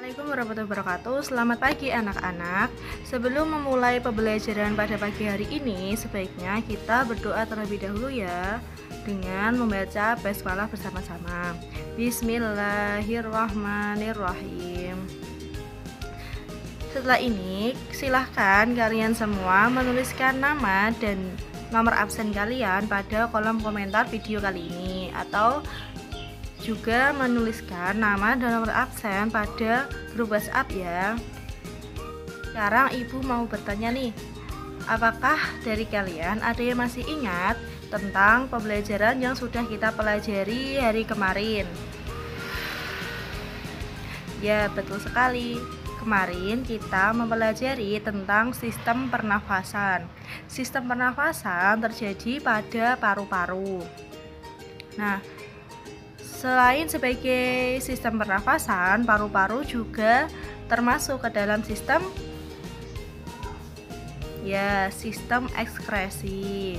Assalamualaikum warahmatullahi wabarakatuh. Selamat pagi anak-anak. Sebelum memulai pembelajaran pada pagi hari ini, sebaiknya kita berdoa terlebih dahulu ya, dengan membaca basmalah bersama-sama. Bismillahirrahmanirrahim. Setelah ini, silahkan kalian semua menuliskan nama dan nomor absen kalian pada kolom komentar video kali ini, atau juga menuliskan nama dan nomor absen pada grup WhatsApp ya. Sekarang ibu mau bertanya nih, apakah dari kalian ada yang masih ingat tentang pembelajaran yang sudah kita pelajari hari kemarin? Ya, betul sekali. Kemarin kita mempelajari tentang sistem pernafasan. Sistem pernafasan terjadi pada paru-paru. Nah, selain sebagai sistem pernafasan, paru-paru juga termasuk ke dalam sistem ekskresi.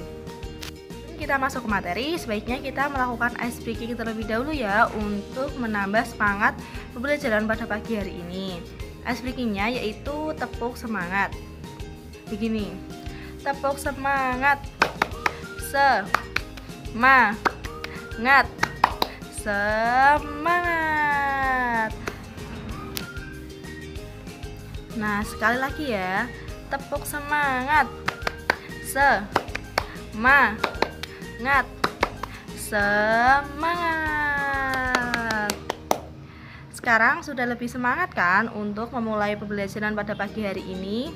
Kita masuk ke materi, sebaiknya kita melakukan ice breaking terlebih dahulu ya, untuk menambah semangat pembelajaran pada pagi hari ini. Ice breakingnya yaitu tepuk semangat. Begini, tepuk semangat, semangat, semangat. Nah, sekali lagi ya, tepuk semangat, semangat, semangat. Sekarang sudah lebih semangat kan untuk memulai pembelajaran pada pagi hari ini?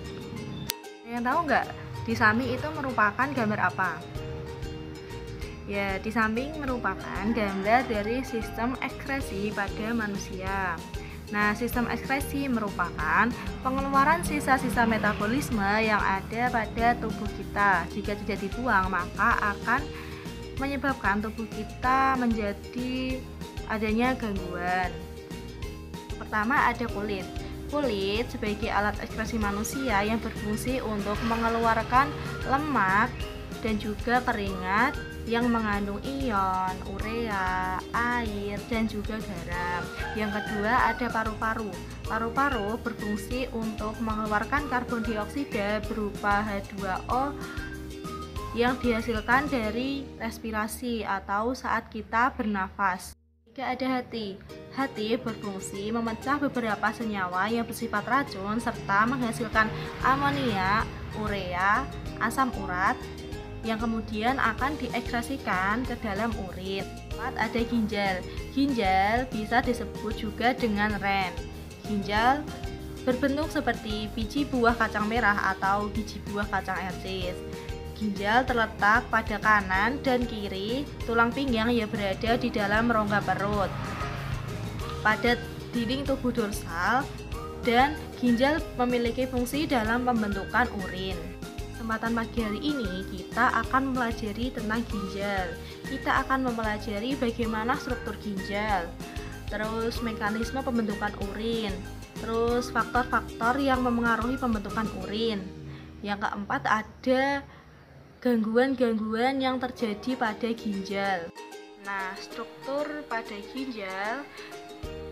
Yang tahu nggak, di samping itu merupakan gambar apa? Ya, di samping merupakan gambar dari sistem ekskresi pada manusia. Nah, sistem ekskresi merupakan pengeluaran sisa-sisa metabolisme yang ada pada tubuh kita. Jika tidak dibuang, maka akan menyebabkan tubuh kita menjadi adanya gangguan. Pertama, ada kulit. Kulit sebagai alat ekskresi manusia yang berfungsi untuk mengeluarkan lemak dan juga keringat yang mengandung ion, urea, air, dan juga garam. Yang kedua, ada paru-paru. Paru-paru berfungsi untuk mengeluarkan karbon dioksida berupa H2O yang dihasilkan dari respirasi atau saat kita bernafas. Ketiga, ada hati. Hati berfungsi memecah beberapa senyawa yang bersifat racun serta menghasilkan amonia, urea, asam urat yang kemudian akan diekskresikan ke dalam urin. Ada ginjal. Ginjal bisa disebut juga dengan ren. Ginjal berbentuk seperti biji buah kacang merah atau biji buah kacang asis. Ginjal terletak pada kanan dan kiri tulang pinggang yang berada di dalam rongga perut, pada dinding tubuh dorsal, dan ginjal memiliki fungsi dalam pembentukan urin. Kesempatan pagi hari ini kita akan mempelajari tentang ginjal. Kita akan mempelajari bagaimana struktur ginjal, terus mekanisme pembentukan urin, terus faktor-faktor yang memengaruhi pembentukan urin. Yang keempat, ada gangguan-gangguan yang terjadi pada ginjal. Nah, struktur pada ginjal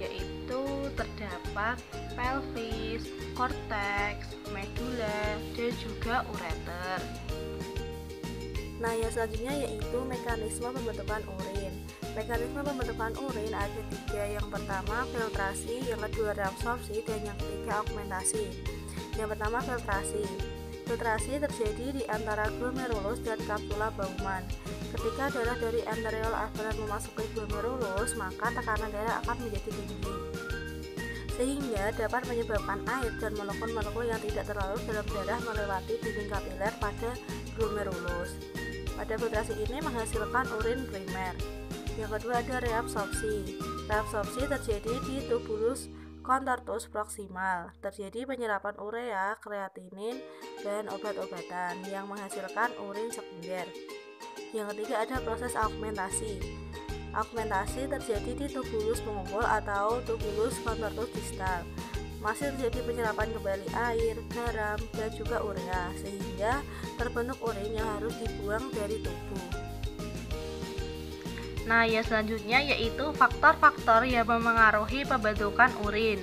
yaitu terdapat pelvis, korteks, medula, dan juga ureter. Nah, yang selanjutnya yaitu mekanisme pembentukan urin. Mekanisme pembentukan urin ada tiga. Yang pertama filtrasi, yang kedua reabsorpsi, dan yang ketiga augmentasi. Yang pertama filtrasi. Filtrasi terjadi di antara glomerulus dan kapsula Bowman. Ketika darah dari arteriol afferent memasuki glomerulus, maka tekanan darah akan menjadi tinggi, sehingga dapat menyebabkan air dan molekul-molekul yang tidak terlarut dalam darah melewati dinding kapiler pada glomerulus. Pada filtrasi ini menghasilkan urin primer. Yang kedua, ada reabsorpsi. Reabsorpsi terjadi di tubulus contortus proximal. Terjadi penyerapan urea, kreatinin, dan obat-obatan yang menghasilkan urin sekunder. Yang ketiga, ada proses augmentasi. Augmentasi terjadi di tubulus pengumpul atau tubulus contortus distal. Masih terjadi penyerapan kembali air, garam, dan juga urea, sehingga terbentuk urin yang harus dibuang dari tubuh. Nah, yang selanjutnya yaitu faktor-faktor yang memengaruhi pembentukan urin.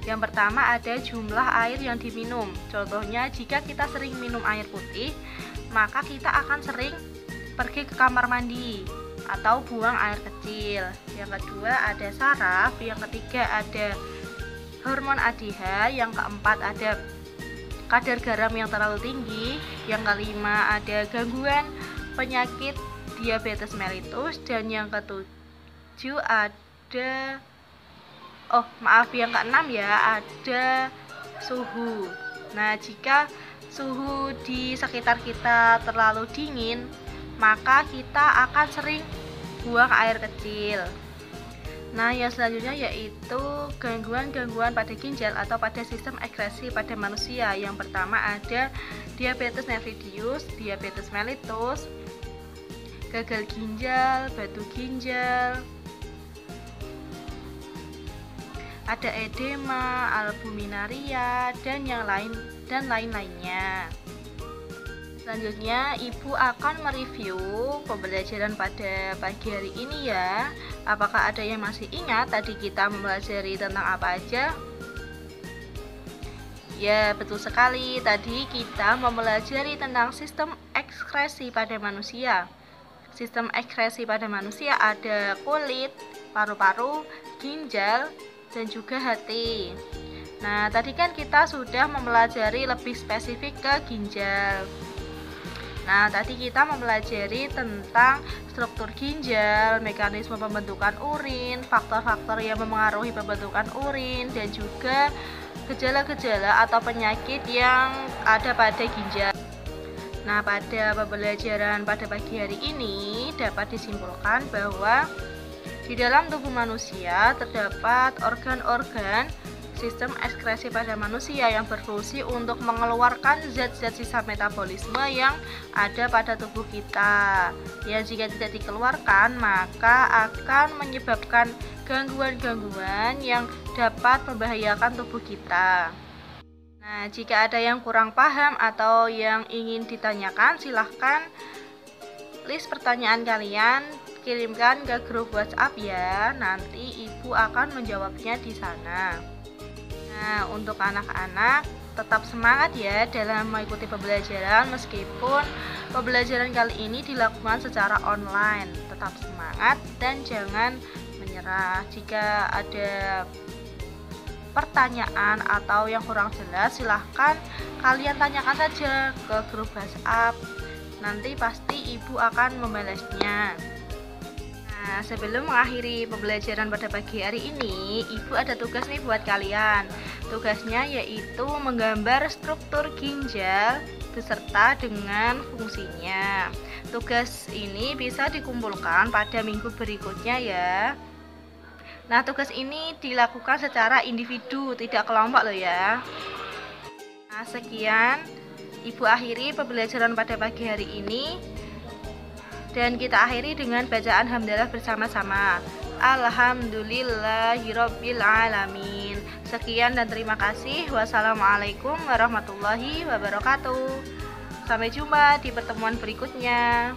Yang pertama ada jumlah air yang diminum. Contohnya jika kita sering minum air putih, maka kita akan sering pergi ke kamar mandi atau buang air kecil. Yang kedua ada saraf, yang ketiga ada hormon ADH, yang keempat ada kadar garam yang terlalu tinggi, yang kelima ada gangguan penyakit diabetes mellitus, dan yang ketujuh ada yang keenam ya, ada suhu. Nah, jika suhu di sekitar kita terlalu dingin, maka kita akan sering buang air kecil. Nah, yang selanjutnya yaitu gangguan-gangguan pada ginjal atau pada sistem ekskresi pada manusia. Yang pertama ada diabetes nephridius, diabetes mellitus, gagal ginjal, batu ginjal, ada edema, albuminaria, dan lain-lainnya. Selanjutnya, Ibu akan mereview pembelajaran pada pagi hari ini ya. Apakah ada yang masih ingat tadi kita mempelajari tentang apa aja? Ya, betul sekali. Tadi kita mempelajari tentang sistem ekskresi pada manusia. Sistem ekskresi pada manusia ada kulit, paru-paru, ginjal, dan juga hati. Nah, tadi kan kita sudah mempelajari lebih spesifik ke ginjal. Nah, tadi kita mempelajari tentang struktur ginjal, mekanisme pembentukan urin, faktor-faktor yang memengaruhi pembentukan urin, dan juga gejala-gejala atau penyakit yang ada pada ginjal. Nah, pada pembelajaran pada pagi hari ini dapat disimpulkan bahwa di dalam tubuh manusia terdapat organ-organ sistem ekskresi pada manusia yang berfungsi untuk mengeluarkan zat-zat sisa metabolisme yang ada pada tubuh kita. Yang jika tidak dikeluarkan, maka akan menyebabkan gangguan-gangguan yang dapat membahayakan tubuh kita. Nah, jika ada yang kurang paham atau yang ingin ditanyakan, silahkan list pertanyaan kalian kirimkan ke grup WhatsApp ya. Nanti Ibu akan menjawabnya di sana. Nah, untuk anak-anak tetap semangat ya dalam mengikuti pembelajaran meskipun pembelajaran kali ini dilakukan secara online. Tetap semangat dan jangan menyerah. Jika ada pertanyaan atau yang kurang jelas, silahkan kalian tanyakan saja ke grup WhatsApp. Nanti pasti Ibu akan membalasnya. Nah, sebelum mengakhiri pembelajaran pada pagi hari ini, Ibu ada tugas nih buat kalian. Tugasnya yaitu menggambar struktur ginjal beserta dengan fungsinya. Tugas ini bisa dikumpulkan pada minggu berikutnya ya. Nah, tugas ini dilakukan secara individu, tidak kelompok loh ya. Nah, sekian Ibu akhiri pembelajaran pada pagi hari ini. Dan kita akhiri dengan bacaan hamdalah bersama-sama. Alhamdulillahirabbil alamin. Sekian dan terima kasih. Wassalamualaikum warahmatullahi wabarakatuh. Sampai jumpa di pertemuan berikutnya.